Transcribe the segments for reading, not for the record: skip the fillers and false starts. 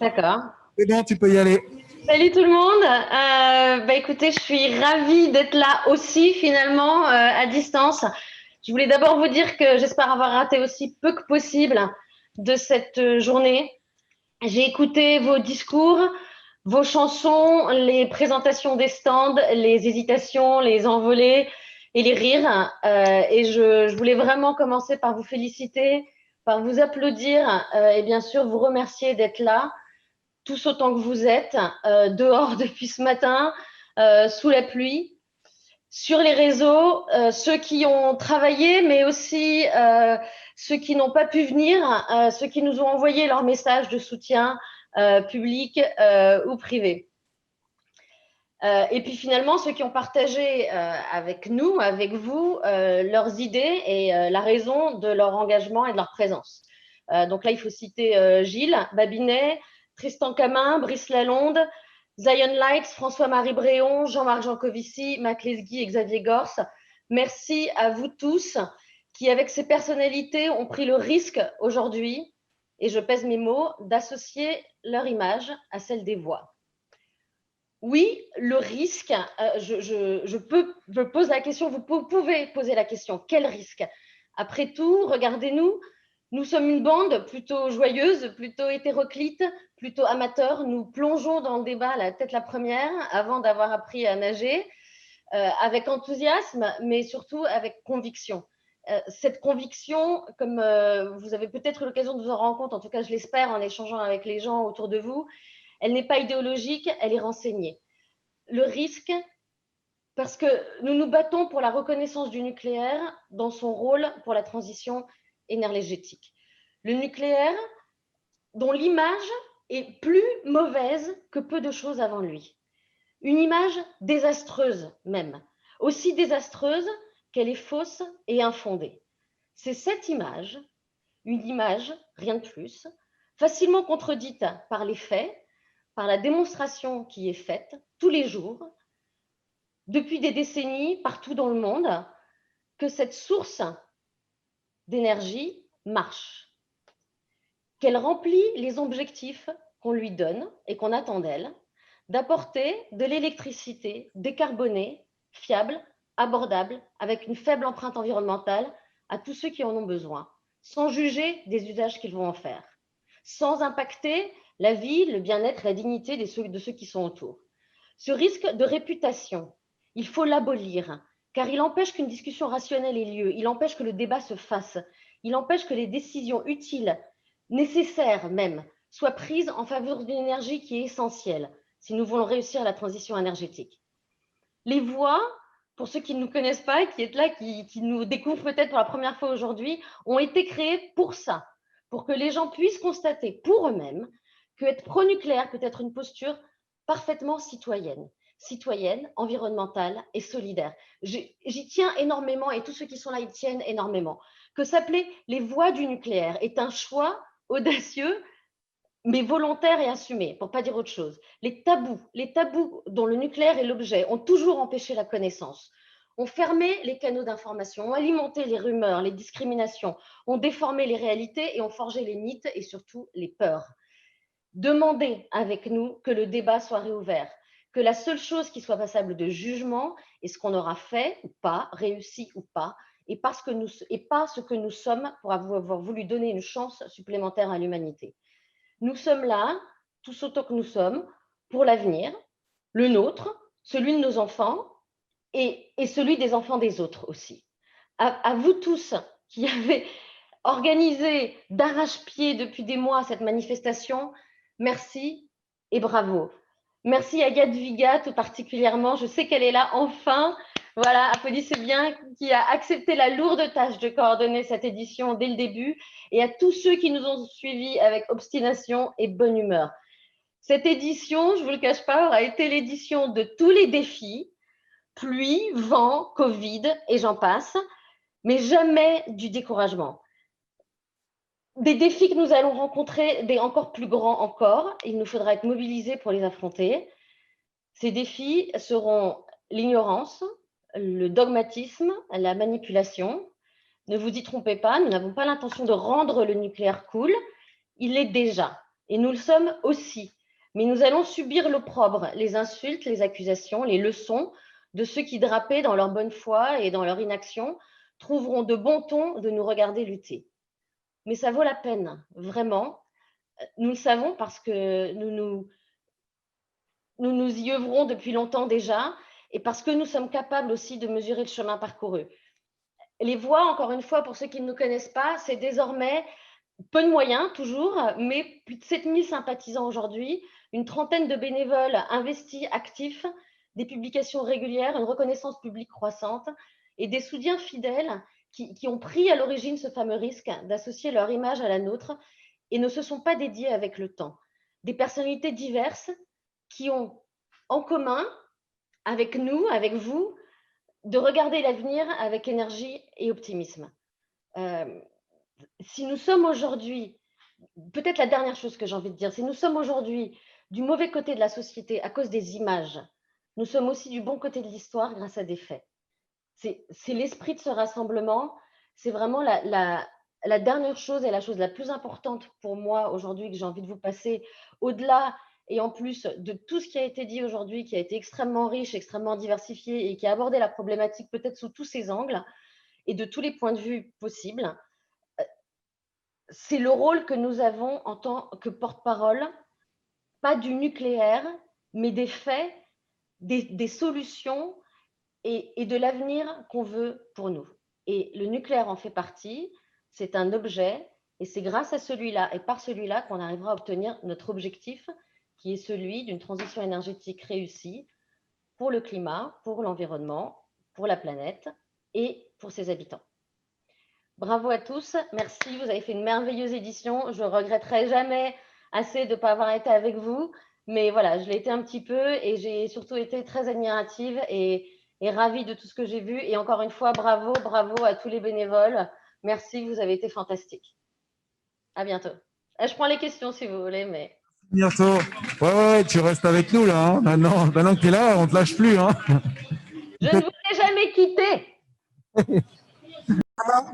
D'accord. C'est bon, tu peux y aller. Salut tout le monde. Écoutez, je suis ravie d'être là aussi finalement à distance. Je voulais d'abord vous dire que j'espère avoir raté aussi peu que possible de cette journée. J'ai écouté vos discours, vos chansons, les présentations des stands, les hésitations, les envolées et les rires. Et je voulais vraiment commencer par vous féliciter, par vous applaudir et bien sûr vous remercier d'être là tous autant que vous êtes, dehors depuis ce matin, sous la pluie, sur les réseaux, ceux qui ont travaillé, mais aussi ceux qui n'ont pas pu venir, ceux qui nous ont envoyé leurs messages de soutien public ou privé. Et puis finalement, ceux qui ont partagé avec nous, avec vous, leurs idées et la raison de leur engagement et de leur présence. Donc là, il faut citer Gilles Babinet, Tristan Camin, Brice Lalonde, Zion Likes, François-Marie Bréon, Jean-Marc Jancovici, Mac Lesguy et Xavier Gorce. Merci à vous tous qui, avec ces personnalités, ont pris le risque aujourd'hui, et je pèse mes mots, d'associer leur image à celle des voix. Oui, le risque, je pose la question, vous pouvez poser la question, quel risque? Après tout, regardez-nous, nous sommes une bande plutôt joyeuse, plutôt hétéroclite, plutôt amateur. Nous plongeons dans le débat la tête la première avant d'avoir appris à nager, avec enthousiasme, mais surtout avec conviction. Cette conviction, comme vous avez peut-être l'occasion de vous en rendre compte, en tout cas je l'espère en échangeant avec les gens autour de vous, elle n'est pas idéologique, elle est renseignée. Le risque, parce que nous nous battons pour la reconnaissance du nucléaire dans son rôle pour la transition énergétique. Le nucléaire, dont l'image est plus mauvaise que peu de choses avant lui. Une image désastreuse même, aussi désastreuse qu'elle est fausse et infondée. C'est cette image, une image, rien de plus, facilement contredite par les faits, par la démonstration qui est faite tous les jours, depuis des décennies, partout dans le monde, que cette source d'énergie marche, qu'elle remplit les objectifs qu'on lui donne et qu'on attend d'elle, d'apporter de l'électricité décarbonée, fiable, abordable, avec une faible empreinte environnementale à tous ceux qui en ont besoin, sans juger des usages qu'ils vont en faire, sans impacter la vie, le bien-être, la dignité de ceux qui sont autour. Ce risque de réputation, il faut l'abolir, car il empêche qu'une discussion rationnelle ait lieu, il empêche que le débat se fasse, il empêche que les décisions utiles, nécessaires même, soient prises en faveur d'une énergie qui est essentielle si nous voulons réussir la transition énergétique. Les voix, pour ceux qui ne nous connaissent pas, qui êtes là, qui nous découvrent peut-être pour la première fois aujourd'hui, ont été créées pour ça, pour que les gens puissent constater pour eux-mêmes que être pro-nucléaire peut être une posture parfaitement citoyenne, environnementale et solidaire. J'y tiens énormément et tous ceux qui sont là y tiennent énormément. Que s'appeler les voix du nucléaire est un choix audacieux, mais volontaire et assumé, pour ne pas dire autre chose. Les tabous dont le nucléaire est l'objet, ont toujours empêché la connaissance, ont fermé les canaux d'information, ont alimenté les rumeurs, les discriminations, ont déformé les réalités et ont forgé les mythes et surtout les peurs. Demandez avec nous que le débat soit réouvert, que la seule chose qui soit passable de jugement est ce qu'on aura fait ou pas, réussi ou pas, et pas ce que nous sommes pour avoir voulu donner une chance supplémentaire à l'humanité. Nous sommes là, tous autant que nous sommes, pour l'avenir, le nôtre, celui de nos enfants et celui des enfants des autres aussi. À vous tous qui avez organisé d'arrache-pied depuis des mois cette manifestation, merci et bravo. Merci à Yadviga tout particulièrement, je sais qu'elle est là enfin. Voilà, applaudissez bien, qui a accepté la lourde tâche de coordonner cette édition dès le début, et à tous ceux qui nous ont suivis avec obstination et bonne humeur. Cette édition, je ne vous le cache pas, aura été l'édition de tous les défis, pluie, vent, Covid et j'en passe, mais jamais du découragement. Des défis que nous allons rencontrer, des encore plus grands encore, il nous faudra être mobilisés pour les affronter. Ces défis seront l'ignorance, le dogmatisme, la manipulation. Ne vous y trompez pas, nous n'avons pas l'intention de rendre le nucléaire cool, il l'est déjà. Et nous le sommes aussi. Mais nous allons subir l'opprobre, les insultes, les accusations, les leçons de ceux qui, drapés dans leur bonne foi et dans leur inaction, trouveront de bon ton de nous regarder lutter. Mais ça vaut la peine, vraiment. Nous le savons parce que nous nous y œuvrons depuis longtemps déjà et parce que nous sommes capables aussi de mesurer le chemin parcouru. Les voix, encore une fois, pour ceux qui ne nous connaissent pas, c'est désormais peu de moyens, toujours, mais plus de 7000 sympathisants aujourd'hui, une trentaine de bénévoles investis, actifs, des publications régulières, une reconnaissance publique croissante et des soutiens fidèles qui ont pris à l'origine ce fameux risque d'associer leur image à la nôtre et ne se sont pas dédiés avec le temps. Des personnalités diverses qui ont en commun, avec nous, avec vous, de regarder l'avenir avec énergie et optimisme. Si nous sommes aujourd'hui, peut-être la dernière chose que j'ai envie de dire, si nous sommes aujourd'hui du mauvais côté de la société à cause des images, nous sommes aussi du bon côté de l'histoire grâce à des faits. C'est l'esprit de ce rassemblement, c'est vraiment la dernière chose et la chose la plus importante pour moi aujourd'hui que j'ai envie de vous passer, au-delà et en plus de tout ce qui a été dit aujourd'hui, qui a été extrêmement riche, extrêmement diversifié et qui a abordé la problématique peut-être sous tous ses angles et de tous les points de vue possibles. C'est le rôle que nous avons en tant que porte-parole, pas du nucléaire, mais des faits, des solutions et de l'avenir qu'on veut pour nous. Et le nucléaire en fait partie, c'est un objet, et c'est grâce à celui-là et par celui-là qu'on arrivera à obtenir notre objectif, qui est celui d'une transition énergétique réussie pour le climat, pour l'environnement, pour la planète et pour ses habitants. Bravo à tous, merci, vous avez fait une merveilleuse édition. Je ne regretterai jamais assez de ne pas avoir été avec vous, mais voilà, je l'ai été un petit peu et j'ai surtout été très admirative et ravie de tout ce que j'ai vu. Et encore une fois, bravo, bravo à tous les bénévoles. Merci, vous avez été fantastiques. À bientôt. Je prends les questions si vous voulez, mais... Bientôt. Ouais, tu restes avec nous là. Hein. Maintenant que tu es là, on ne te lâche plus. Hein. Je ne vous ai jamais quitté.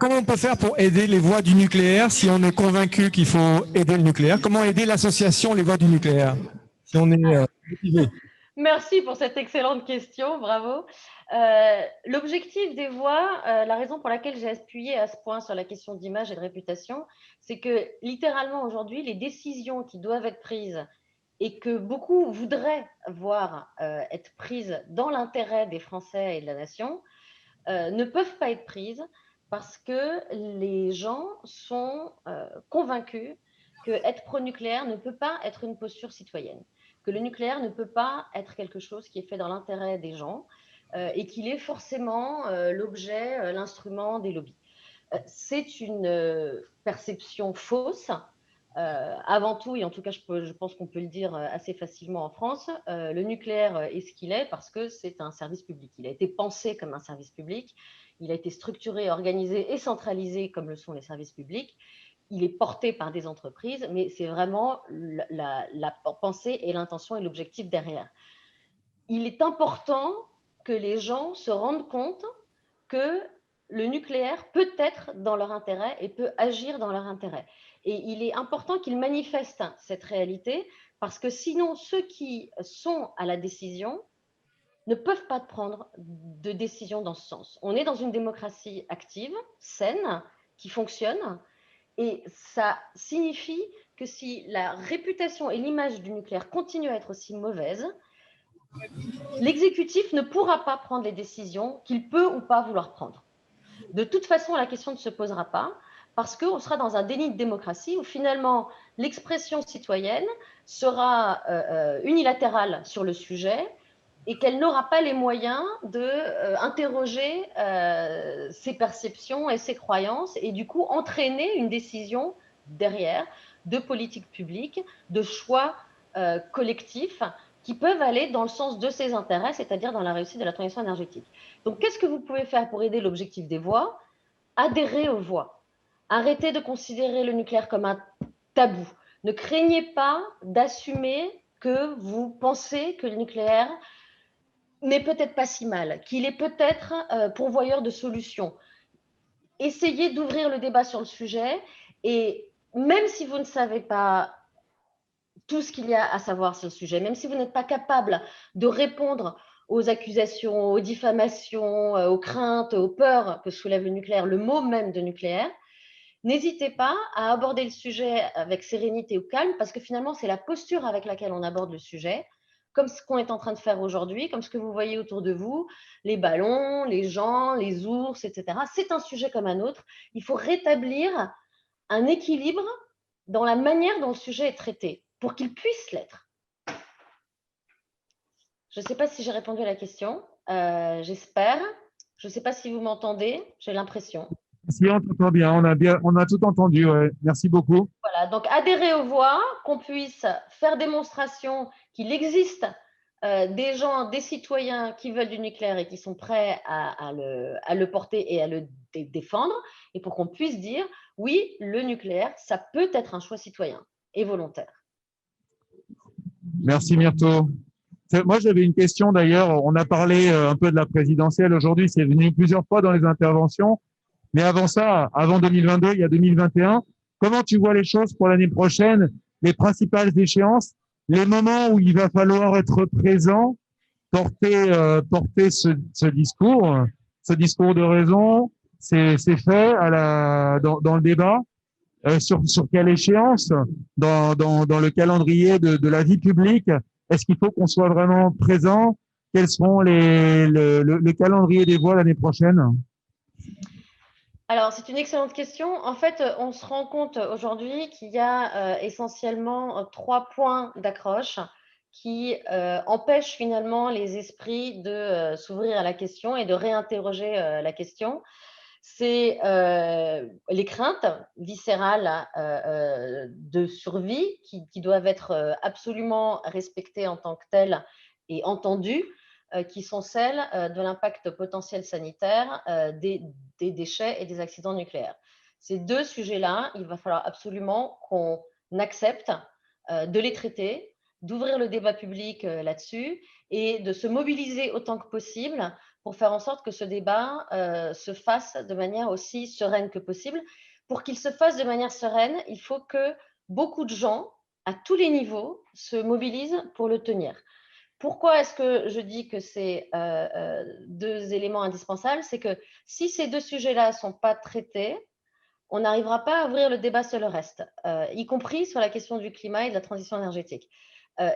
Comment on peut faire pour aider les voix du nucléaire si on est convaincu qu'il faut aider le nucléaire? Comment aider l'association Les Voix du nucléaire si on est motivé? Merci pour cette excellente question, bravo. L'objectif des voix, la raison pour laquelle j'ai appuyé à ce point sur la question d'image et de réputation, c'est que littéralement aujourd'hui, les décisions qui doivent être prises et que beaucoup voudraient voir être prises dans l'intérêt des Français et de la nation, ne peuvent pas être prises parce que les gens sont convaincus que être pro-nucléaire ne peut pas être une posture citoyenne, que le nucléaire ne peut pas être quelque chose qui est fait dans l'intérêt des gens et qu'il est forcément l'objet, l'instrument des lobbies. C'est une perception fausse. Avant tout, et en tout cas je pense qu'on peut le dire assez facilement en France, le nucléaire est ce qu'il est parce que c'est un service public. Il a été pensé comme un service public, il a été structuré, organisé et centralisé comme le sont les services publics. Il est porté par des entreprises, mais c'est vraiment la pensée et l'intention et l'objectif derrière. Il est important que les gens se rendent compte que le nucléaire peut être dans leur intérêt et peut agir dans leur intérêt. Et il est important qu'ils manifestent cette réalité parce que sinon, ceux qui sont à la décision ne peuvent pas prendre de décision dans ce sens. On est dans une démocratie active, saine, qui fonctionne, et ça signifie que si la réputation et l'image du nucléaire continuent à être aussi mauvaises, l'exécutif ne pourra pas prendre les décisions qu'il peut ou pas vouloir prendre. De toute façon, la question ne se posera pas parce qu'on sera dans un déni de démocratie où finalement l'expression citoyenne sera unilatérale sur le sujet et qu'elle n'aura pas les moyens d'interroger ses perceptions et ses croyances et du coup entraîner une décision derrière de politique publique, de choix collectifs qui peuvent aller dans le sens de ses intérêts, c'est-à-dire dans la réussite de la transition énergétique. Donc, qu'est-ce que vous pouvez faire pour aider l'objectif des voix? Adhérer aux voix. Arrêtez de considérer le nucléaire comme un tabou. Ne craignez pas d'assumer que vous pensez que le nucléaire n'est peut-être pas si mal, qu'il est peut-être pourvoyeur de solutions. Essayez d'ouvrir le débat sur le sujet et même si vous ne savez pas tout ce qu'il y a à savoir sur le sujet. Même si vous n'êtes pas capable de répondre aux accusations, aux diffamations, aux craintes, aux peurs que soulève le nucléaire, le mot même de nucléaire, n'hésitez pas à aborder le sujet avec sérénité ou calme, parce que finalement, c'est la posture avec laquelle on aborde le sujet, comme ce qu'on est en train de faire aujourd'hui, comme ce que vous voyez autour de vous, les ballons, les gens, les ours, etc. C'est un sujet comme un autre. Il faut rétablir un équilibre dans la manière dont le sujet est traité, pour qu'il puisse l'être. Je ne sais pas si j'ai répondu à la question, j'espère. Je ne sais pas si vous m'entendez, j'ai l'impression. Si on t'entend bien, on a tout entendu. Ouais. Merci beaucoup. Voilà, donc adhérer aux voix, qu'on puisse faire démonstration qu'il existe des gens, des citoyens qui veulent du nucléaire et qui sont prêts à le porter et à le défendre, et pour qu'on puisse dire, oui, le nucléaire, ça peut être un choix citoyen et volontaire. Merci Myrto. Moi, j'avais une question d'ailleurs. On a parlé un peu de la présidentielle aujourd'hui. C'est venu plusieurs fois dans les interventions. Mais avant ça, avant 2022, il y a 2021. Comment tu vois les choses pour l'année prochaine, les principales échéances, les moments où il va falloir être présent, porter ce discours de raison, ces faits dans le débat, sur quelle échéance, dans le calendrier de la vie publique, est-ce qu'il faut qu'on soit vraiment présent? Quels seront le calendrier des voix l'année prochaine? Alors, c'est une excellente question. En fait, on se rend compte aujourd'hui qu'il y a essentiellement 3 points d'accroche qui empêchent finalement les esprits de s'ouvrir à la question et de réinterroger la question. C'est les craintes viscérales de survie qui doivent être absolument respectées en tant que telles et entendues, qui sont celles de l'impact potentiel sanitaire des déchets et des accidents nucléaires. Ces 2 sujets-là, il va falloir absolument qu'on accepte de les traiter, d'ouvrir le débat public là-dessus et de se mobiliser autant que possible pour faire en sorte que ce débat se fasse de manière aussi sereine que possible. Pour qu'il se fasse de manière sereine, il faut que beaucoup de gens, à tous les niveaux, se mobilisent pour le tenir. Pourquoi est-ce que je dis que c'est 2 éléments indispensables? C'est que si ces 2 sujets-là ne sont pas traités, on n'arrivera pas à ouvrir le débat sur le reste, y compris sur la question du climat et de la transition énergétique.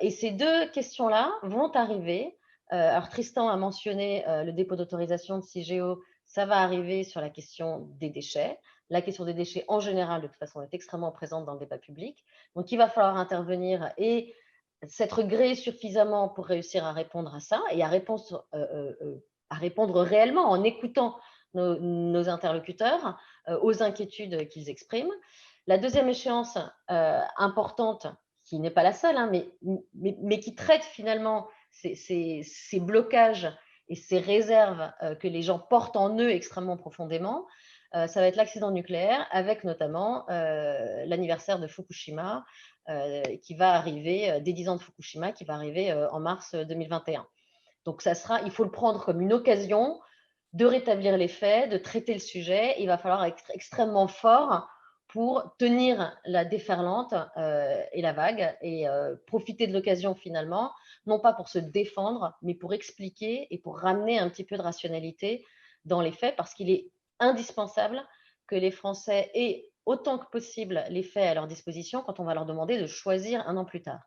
Et ces 2 questions-là vont arriver. Alors Tristan a mentionné le dépôt d'autorisation de CIGEO, ça va arriver sur la question des déchets. La question des déchets en général, de toute façon, est extrêmement présente dans le débat public. Donc il va falloir intervenir et s'être gréé suffisamment pour réussir à répondre à ça et à répondre réellement en écoutant nos interlocuteurs aux inquiétudes qu'ils expriment. La deuxième échéance importante, qui n'est pas la seule, hein, mais qui traite finalement ces blocages et ces réserves que les gens portent en eux extrêmement profondément, ça va être l'accident nucléaire, avec notamment l'anniversaire de Fukushima, qui va arriver, des 10 ans de Fukushima, qui va arriver en mars 2021. Donc il faut le prendre comme une occasion de rétablir les faits, de traiter le sujet. Il va falloir être extrêmement fort pour tenir la déferlante et la vague et profiter de l'occasion finalement, non pas pour se défendre, mais pour expliquer et pour ramener un petit peu de rationalité dans les faits, parce qu'il est indispensable que les Français aient autant que possible les faits à leur disposition quand on va leur demander de choisir un an plus tard.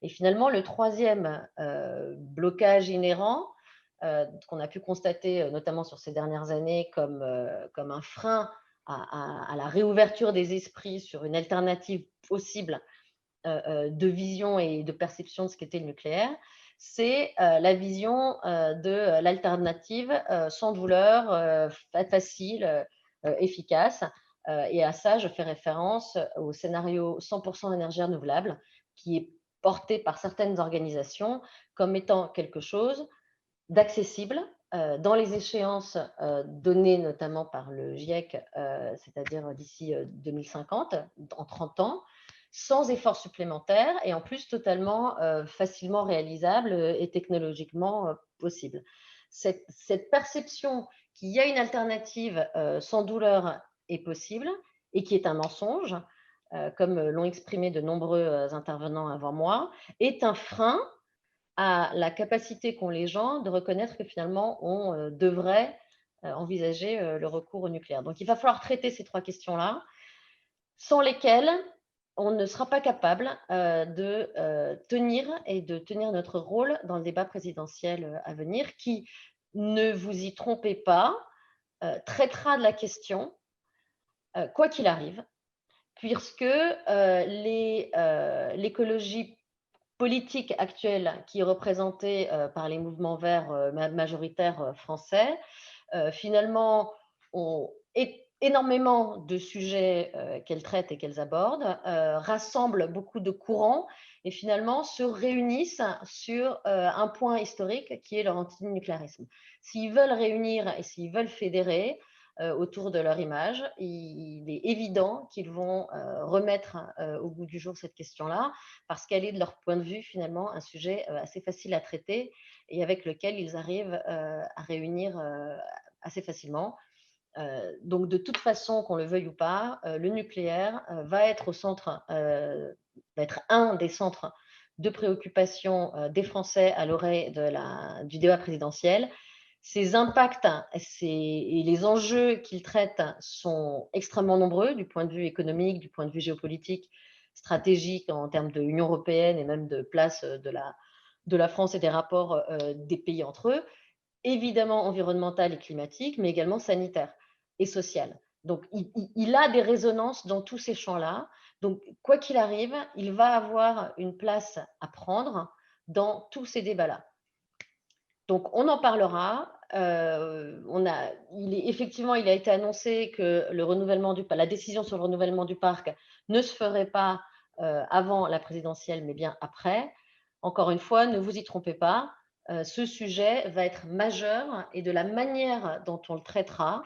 Et finalement, le troisième blocage inhérent, qu'on a pu constater notamment sur ces dernières années comme un frein à la réouverture des esprits sur une alternative possible de vision et de perception de ce qu'était le nucléaire, c'est la vision de l'alternative sans douleur, facile, efficace. Et à ça, je fais référence au scénario 100% énergie renouvelable, qui est porté par certaines organisations comme étant quelque chose d'accessible dans les échéances données notamment par le GIEC, c'est-à-dire d'ici 2050, en 30 ans, sans effort supplémentaire et en plus totalement facilement réalisable et technologiquement possible. Cette perception qu'il y a une alternative sans douleur est possible et qui est un mensonge, comme l'ont exprimé de nombreux intervenants avant moi, est un frein à la capacité qu'ont les gens de reconnaître que finalement on devrait envisager le recours au nucléaire. Donc il va falloir traiter ces 3 questions-là, sans lesquelles on ne sera pas capable de tenir notre rôle dans le débat présidentiel à venir qui, ne vous y trompez pas, traitera de la question, quoi qu'il arrive, puisque l'écologie politique actuelle qui est représentée par les mouvements verts majoritaires français, finalement, ont énormément de sujets qu'elles traitent et qu'elles abordent, rassemblent beaucoup de courants et finalement se réunissent sur un point historique qui est leur antinucléarisme. S'ils veulent réunir et s'ils veulent fédérer autour de leur image, il est évident qu'ils vont remettre au goût du jour cette question-là, parce qu'elle est de leur point de vue finalement un sujet assez facile à traiter et avec lequel ils arrivent à réunir assez facilement. Donc de toute façon, qu'on le veuille ou pas, le nucléaire va être au centre, va être un des centres de préoccupation des Français à l'orée du débat présidentiel. Ses impacts et les enjeux qu'il traite sont extrêmement nombreux du point de vue économique, du point de vue géopolitique, stratégique en termes de l'Union européenne et même de place de la France et des rapports des pays entre eux, évidemment environnemental et climatique, mais également sanitaire et social. Donc, il a des résonances dans tous ces champs-là. Donc, quoi qu'il arrive, il va avoir une place à prendre dans tous ces débats-là. Donc, on en parlera. Effectivement, il a été annoncé que la décision sur le renouvellement du parc ne se ferait pas avant la présidentielle, mais bien après. Encore une fois, ne vous y trompez pas, ce sujet va être majeur et de la manière dont on le traitera,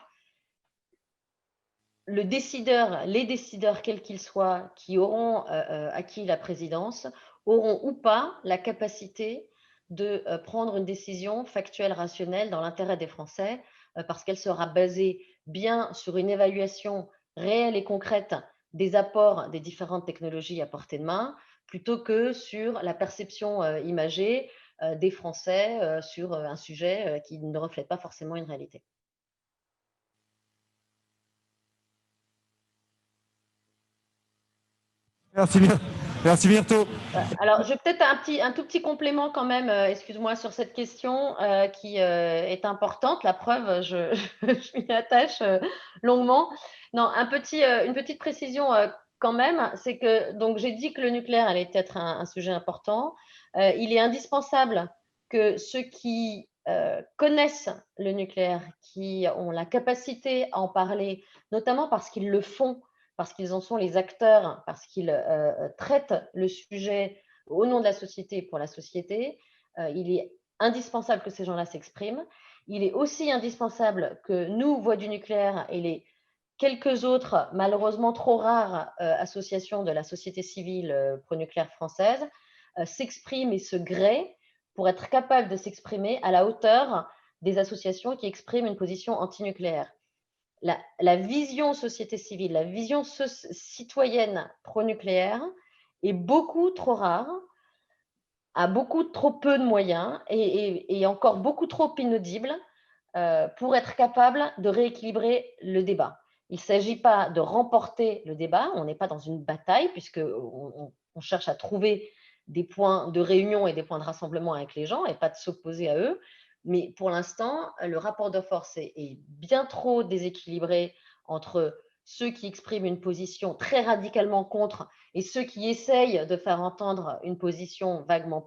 les décideurs, quels qu'ils soient, qui auront acquis la présidence, auront ou pas la capacité de prendre une décision factuelle, rationnelle dans l'intérêt des Français, parce qu'elle sera basée bien sur une évaluation réelle et concrète des apports des différentes technologies à portée de main, plutôt que sur la perception imagée des Français sur un sujet qui ne reflète pas forcément une réalité. Merci bien. Merci Myrto. Alors, j'ai peut-être un tout petit complément quand même, excuse-moi, sur cette question qui est importante. La preuve, je m'y attache longuement. Non, une petite précision quand même, c'est que donc j'ai dit que le nucléaire allait être un sujet important. Il est indispensable que ceux qui connaissent le nucléaire, qui ont la capacité à en parler, notamment parce qu'ils le font, parce qu'ils en sont les acteurs, parce qu'ils traitent le sujet au nom de la société et pour la société, il est indispensable que ces gens-là s'expriment. Il est aussi indispensable que nous, Voix du nucléaire, et les quelques autres, malheureusement trop rares, associations de la société civile pro-nucléaire française, s'expriment et se gréent pour être capables de s'exprimer à la hauteur des associations qui expriment une position antinucléaire. La vision société civile, la vision citoyenne pro-nucléaire est beaucoup trop rare, a beaucoup trop peu de moyens et encore beaucoup trop inaudible pour être capable de rééquilibrer le débat. Il ne s'agit pas de remporter le débat, on n'est pas dans une bataille puisqu'on cherche à trouver des points de réunion et des points de rassemblement avec les gens et pas de s'opposer à eux. Mais pour l'instant, le rapport de force est bien trop déséquilibré entre ceux qui expriment une position très radicalement contre et ceux qui essayent de faire entendre une position vaguement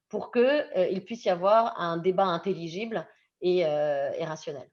pour qu'il puisse y avoir un débat intelligible et rationnel.